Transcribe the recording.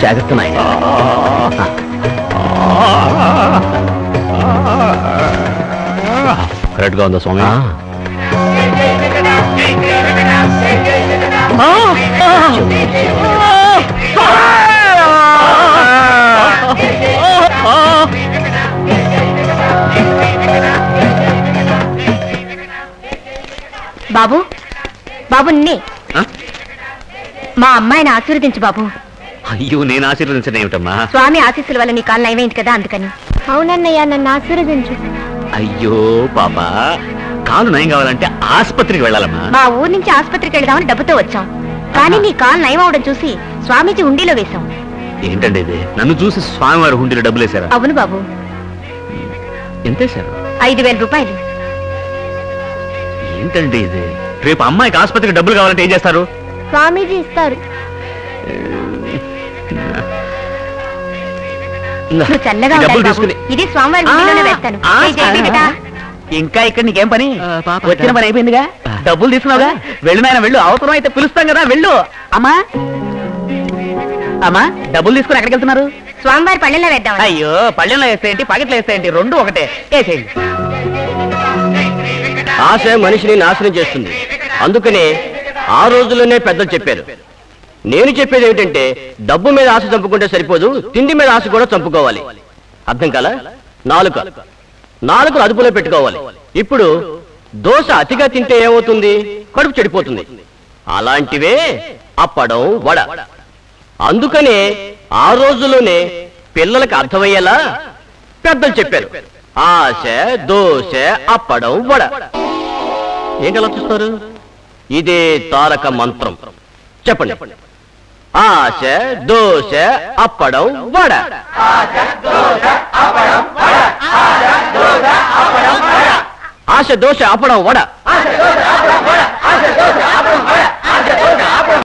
జాగ్రత్త నాయన. కరెక్ట్గా ఉందా స్వామి? బాబు బాబు నిన్నే. మా అమ్మాయిని ఆశీర్వదించు బాబు. అయ్యో, నేను ఆశీర్వదించడం ఏమిటమ్మా? స్వామి ఆశీస్సుల వల్ల నీ కాలు నయమైంది కదా, అందుకని. అవునన్నయ్య, నన్ను ఆశీర్వదించు. అయ్యో పాపా, కాలు నయం కావాలంటే ఆసుపత్రికి వెళ్ళాలమ్మా. మా ఊరు నుంచి ఆసుపత్రికి వెళదామని డబ్బుతో వచ్చాం, కానీ నీ కాలు నయం అవడం చూసి స్వామీజీ హుండీలో వేశాం. ఏంటండి ఇది? నన్ను చూసి స్వామివారి హుండీలో డబ్బులు వేశారా? అవును బాబు. ఎంత వేశారు? 5,000 రూపాయలు. ఏంటండి ఇది? రేపు అమ్మాయికి ఆసుపత్రికి డబ్బులు కావాలంటే ఏం చేస్తారు? స్వామీజీ ఇస్తారు. నువ్వు చల్లగా డబ్బులు ఉండాలి తీసుకుని బాబు. ఇది స్వామివారి హుండీలోనే వేస్తాను. ఇంకా ఇక్కడ నీకేం పని? వచ్చిన పని అయిపోయిందిగా, డబ్బులు తీసుకున్నావుగా, వెళ్ళు నాయన వెళ్ళు. అవసరం అయితే పిలుస్తాం కదా, వెళ్ళు. అమ్మా అమ్మా, డబ్బులు తీసుకుని ఎక్కడికి వెళ్తున్నారు? స్వామివారి పళ్ళెంలో వేద్దాం. అయ్యో, పళ్ళెంలో వేస్తాయంటి, పాకెట్లో వేస్తాయంటి, రెండు ఒకటే. వేసేయండి. ఆశ మనిషిని నాశనం చేస్తుంది. అందుకనే ఆ రోజుల్లోనే పెద్దలు చెప్పారు. నేను చెప్పేది ఏమిటంటే, డబ్బు మీద ఆశ చంపుకుంటే సరిపోదు, తిండి మీద ఆశ కూడా చంపుకోవాలి. అర్థం కాలా? నాలుగు అదుపులో పెట్టుకోవాలి. ఇప్పుడు దోశ అతిగా తింటే ఏమవుతుంది? కడుపు చెడిపోతుంది. అలాంటివే అప్పడం, వడ. అందుకనే ఆ రోజుల్లోనే పిల్లలకు అర్థమయ్యేలా పెద్దలు చెప్పారు, ఆశ, దోశ, అప్పడం, వడ. ఏంటి అలా చూస్తారు? ఇదే తారక మంత్రం. చెప్పండి. ఆశ, దోశ, అప్పడం, వడ. ఆశ, దోశ, అప్పడం, వడ.